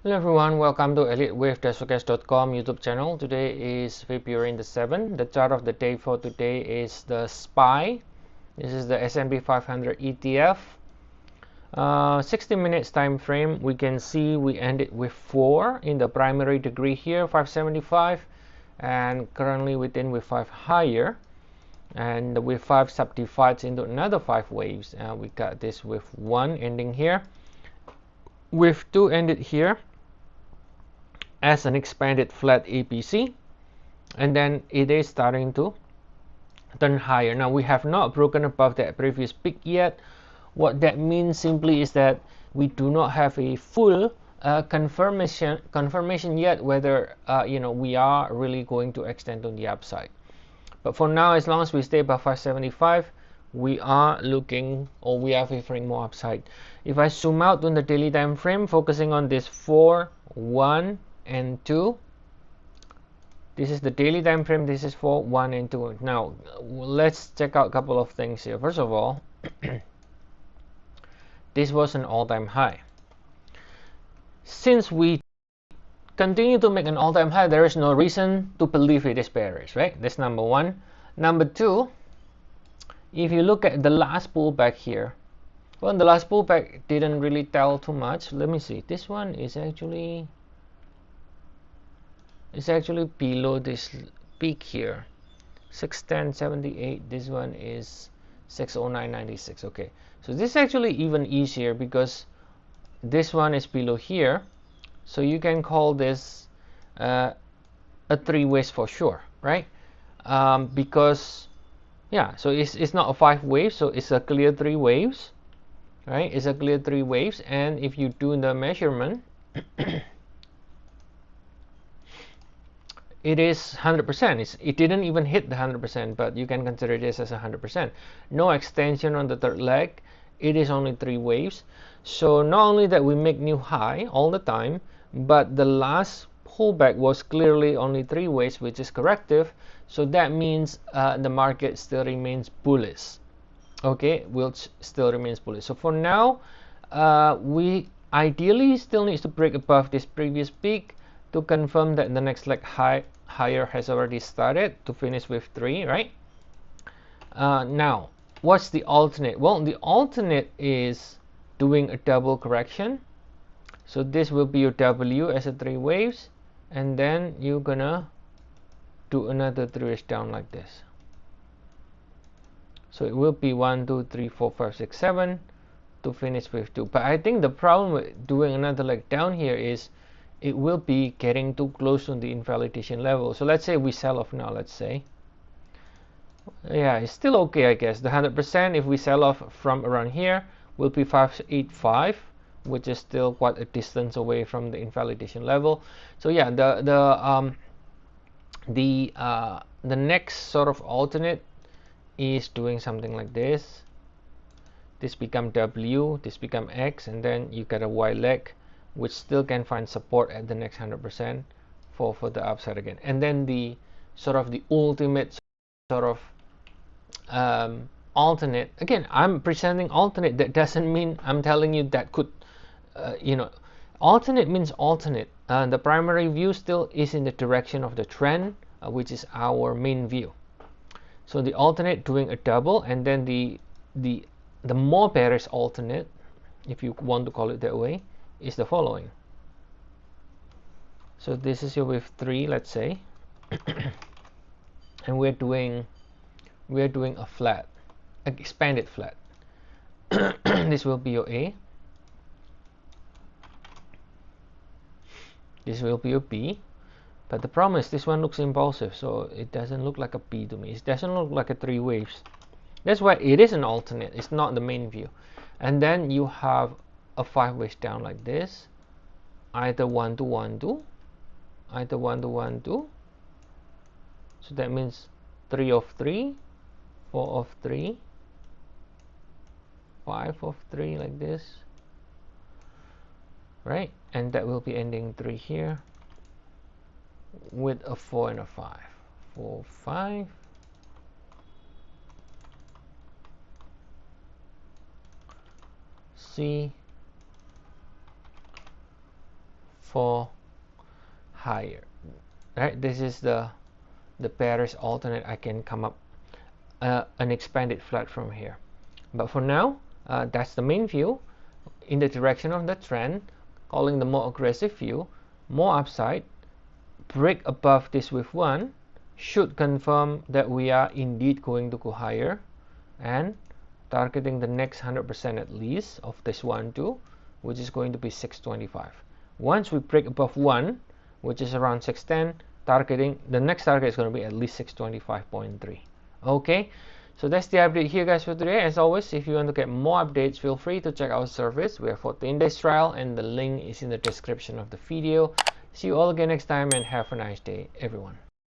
Hello everyone, welcome to Elliottwave.com YouTube channel. Today is February the 7th. The chart of the day for today is the SPY. This is the S&P 500 ETF. 60 minutes time frame. We can see we ended with 4 in the primary degree here, 575, and currently within with 5 higher, and with 5 subdivides into another 5 waves. We got this with 1 ending here, with 2 ended here as an expanded flat APC, and then it is starting to turn higher. Now we have not broken above that previous peak yet. What that means simply is that we do not have a full confirmation yet whether we are really going to extend on the upside. But for now, as long as we stay above 575, we are looking, or we are favoring more upside. If I zoom out on the daily time frame, focusing on this 4, 1 and 2, this is the daily time frame. This is for 1 and 2. Now let's check out a couple of things here. First of all, this was an all-time high. Since we continue to make an all-time high, there is no reason to believe it is bearish, right? That's number one. Number two, if you look at the last pullback here, well, the last pullback didn't really tell too much. Let me see. This one is actually below this peak here, 610.78. This one is 609.96. Okay, so this is actually even easier because this one is below here, so you can call this a 3 waves for sure, right? Because yeah, so it's not a 5 waves, so it's a clear 3 waves, right? It's a clear 3 waves, and if you do the measurement, it is 100%. It didn't even hit the 100%, but you can consider this as 100%. No extension on the third leg. It is only 3 waves. So not only that we make new high all the time, but the last pullback was clearly only 3 waves, which is corrective. So that means the market still remains bullish. Okay, which still remains bullish. So for now, we ideally still needs to break above this previous peak to confirm that the next leg higher has already started, to finish with 3, right? Now, what's the alternate? Well, the alternate is doing a double correction. So this will be your W as a 3 waves, and then you're gonna do another 3 waves down like this. So it will be 1, 2, 3, 4, 5, 6, 7 to finish with 2. But I think the problem with doing another leg down here is it will be getting too close to the invalidation level. So let's say we sell off now. Let's say, yeah, it's still okay, I guess. The 100%, if we sell off from around here, will be 585, which is still quite a distance away from the invalidation level. So yeah, the next sort of alternate is doing something like this. This become W, this become X, and then you get a Y leg, which still can find support at the next 100% for the upside again. And then the sort of the ultimate sort of alternate. Again, I'm presenting alternate. That doesn't mean I'm telling you that could, alternate means alternate. The primary view still is in the direction of the trend, which is our main view. So the alternate doing a double, and then the more bearish alternate, if you want to call it that way, is the following. So this is your wave 3, let's say, and we're doing a flat, expanded flat. This will be your A, this will be your B, but the problem is this one looks impulsive, so it doesn't look like a B to me. It doesn't look like a 3 waves. That's why it is an alternate. It's not the main view. And then you have a 5 waves down like this, either 1 to 1 2, either 1 to 1 2. So that means 3 of 3, 4 of 3, 5 of 3, like this, right? And that will be ending 3 here with a 4 and a 5. 4, 5, C, for higher. Right, this is the pair is alternate. I can come up an expanded flat from here, but for now that's the main view in the direction of the trend, calling the more aggressive view, more upside. Break above this with 1 should confirm that we are indeed going to go higher, and targeting the next 100% at least of this 1 too, which is going to be 625. Once we break above 1, which is around 610, targeting the next target is going to be at least 625.3. Okay, so that's the update here, guys, for today. As always, if you want to get more updates, feel free to check our service. We have 14 days trial, and the link is in the description of the video. See you all again next time, and have a nice day, everyone.